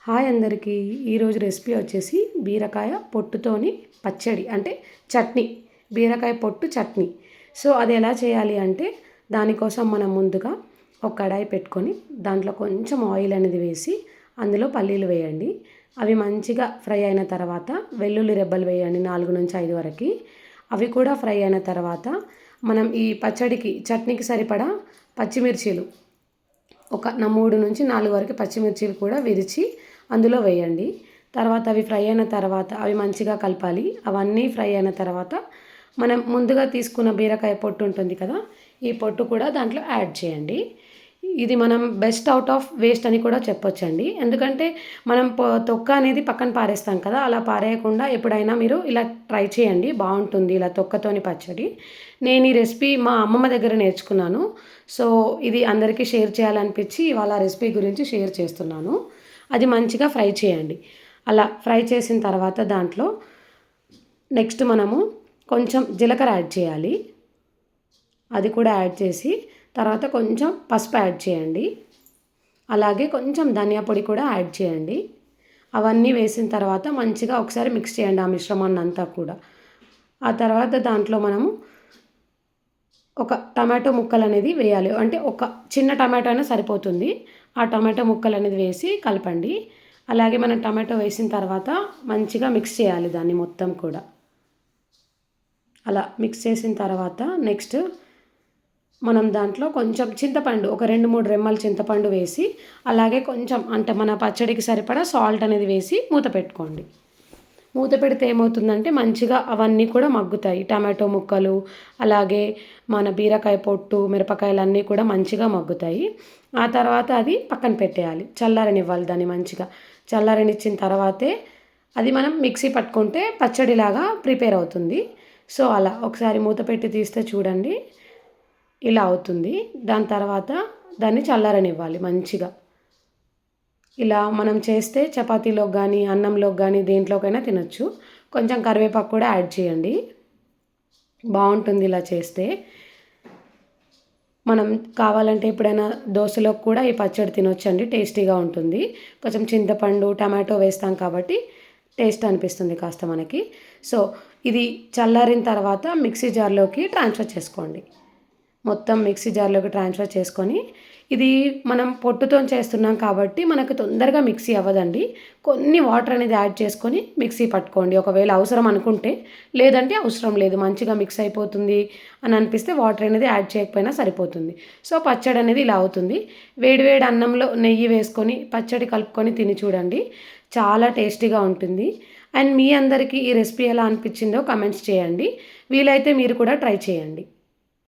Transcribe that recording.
Hi అందరికీ. ఈరోజు recipe వచ్చేసి బీరకాయ పొట్టుతోని పచ్చడి అంటే చట్నీ, బీరకాయ పొట్టు చట్నీ. సో అది ఎలా చేయాలి అంటే దానికోసం మనం ముందుగా ఒక కడాయి పెట్టుకొని దాంట్లో కొంచెం ఆయిల్ అనేది వేసి అందులో పల్లీలు వేయండి. అవి మంచిగా ఫ్రై అయిన తర్వాత వెల్లుల్లి రెబ్బలు వేయండి 4 నుంచి 5 వరకు. అవి కూడా ఫ్రై అయిన తర్వాత మనం ఈ పచ్చడికి చట్నీకి సరిపడా పచ్చిమిర్చీలు ఒక 3 నుంచి 4 వరకు పచ్చిమిర్చీలు కూడా విరిచి అందులో వేయండి. తర్వాత అవి ఫ్రై అయిన తర్వాత అవి మంచిగా కలపాలి. అవన్నీ ఫ్రై అయిన తర్వాత మనం ముందుగా తీసుకున్న బీరకాయ పొట్టు ఉంటుంది కదా, ఈ పొట్టు కూడా దాంట్లో యాడ్ చేయండి. ఇది మనం బెస్ట్ అవుట్ ఆఫ్ వేస్ట్ అని కూడా చెప్పొచ్చండి. ఎందుకంటే మనం తొక్క అనేది పక్కన పారేస్తాం కదా, అలా పారేయకుండా ఎప్పుడైనా మీరు ఇలా ట్రై చేయండి, బాగుంటుంది ఇలా తొక్కతోని పచ్చడి. నేను ఈ రెసిపీ మా అమ్మమ్మ దగ్గర నేర్చుకున్నాను. సో ఇది అందరికీ షేర్ చేయాలనిపించి ఇవాళ రెసిపీ గురించి షేర్ చేస్తున్నాను. అది మంచిగా ఫ్రై చేయండి. అలా ఫ్రై చేసిన తర్వాత దాంట్లో నెక్స్ట్ మనము కొంచెం జీలకర్ర యాడ్ చేయాలి. అది కూడా యాడ్ చేసి తర్వాత కొంచెం పసుపు యాడ్ చేయండి. అలాగే కొంచెం ధనియా పొడి కూడా యాడ్ చేయండి. అవన్నీ వేసిన తర్వాత మంచిగా ఒకసారి మిక్స్ చేయండి ఆ మిశ్రమాన్ని అంతా కూడా. ఆ తర్వాత దాంట్లో మనము ఒక టమాటో ముక్కలు అనేది వేయాలి. అంటే ఒక చిన్న టమాటో అయినా సరిపోతుంది. ఆ టమాటో ముక్కలు అనేది వేసి కలపండి. అలాగే మనం టమాటో వేసిన తర్వాత మంచిగా మిక్స్ చేయాలి దాన్ని మొత్తం కూడా. అలా మిక్స్ చేసిన తర్వాత నెక్స్ట్ మనం దాంట్లో కొంచెం చింతపండు ఒక 2-3 రెమ్మల చింతపండు వేసి అలాగే కొంచెం అంటే మన పచ్చడికి సరిపడా సాల్ట్ అనేది వేసి మూత పెట్టుకోండి. మూత పెడితే ఏమవుతుందంటే మంచిగా అవన్నీ కూడా మగ్గుతాయి. టమాటో ముక్కలు అలాగే మన బీరకాయ పొట్టు మిరపకాయలు అన్నీ కూడా మంచిగా మగ్గుతాయి. ఆ తర్వాత అది పక్కన పెట్టేయాలి, చల్లారనివ్వాలి దాన్ని మంచిగా. చల్లారనిచ్చిన తర్వాతే అది మనం మిక్సీ పట్టుకుంటే పచ్చడిలాగా ప్రిపేర్ అవుతుంది. సో అలా ఒకసారి మూత పెట్టి తీస్తే చూడండి ఇలా అవుతుంది. దాని తర్వాత దాన్ని చల్లారనివ్వాలి మంచిగా. ఇలా మనం చేస్తే చపాతీలోకి కానీ అన్నంలోకి కానీ దేంట్లోకైనా తినొచ్చు. కొంచెం కరివేపాకు కూడా యాడ్ చేయండి, బాగుంటుంది ఇలా చేస్తే. మనం కావాలంటే ఎప్పుడైనా దోశలోకి కూడా ఈ పచ్చడి తినొచ్చండి, టేస్టీగా ఉంటుంది. కొంచెం చింతపండు టమాటో వేస్తాం కాబట్టి టేస్ట్ అనిపిస్తుంది కాస్త మనకి. సో ఇది చల్లారిన తర్వాత మిక్సీ జార్లోకి ట్రాన్స్ఫర్ చేసుకోండి. మొత్తం మిక్సీ జార్లోకి ట్రాన్స్ఫర్ చేసుకొని, ఇది మనం పొట్టుతో చేస్తున్నాం కాబట్టి మనకు తొందరగా మిక్సీ అవ్వదండి. కొన్ని వాటర్ అనేది యాడ్ చేసుకొని మిక్సీ పట్టుకోండి ఒకవేళ అవసరం అనుకుంటే. లేదంటే అవసరం లేదు, మంచిగా మిక్స్ అయిపోతుంది అని అనిపిస్తే వాటర్ అనేది యాడ్ చేయకపోయినా సరిపోతుంది. సో పచ్చడి అనేది ఇలా అవుతుంది. వేడివేడి అన్నంలో నెయ్యి వేసుకొని పచ్చడి కలుపుకొని తిని చూడండి, చాలా టేస్టీగా ఉంటుంది. అండ్ మీ అందరికీ ఈ రెసిపీ ఎలా అనిపించిందో కమెంట్స్ చేయండి. వీలైతే మీరు కూడా ట్రై చేయండి.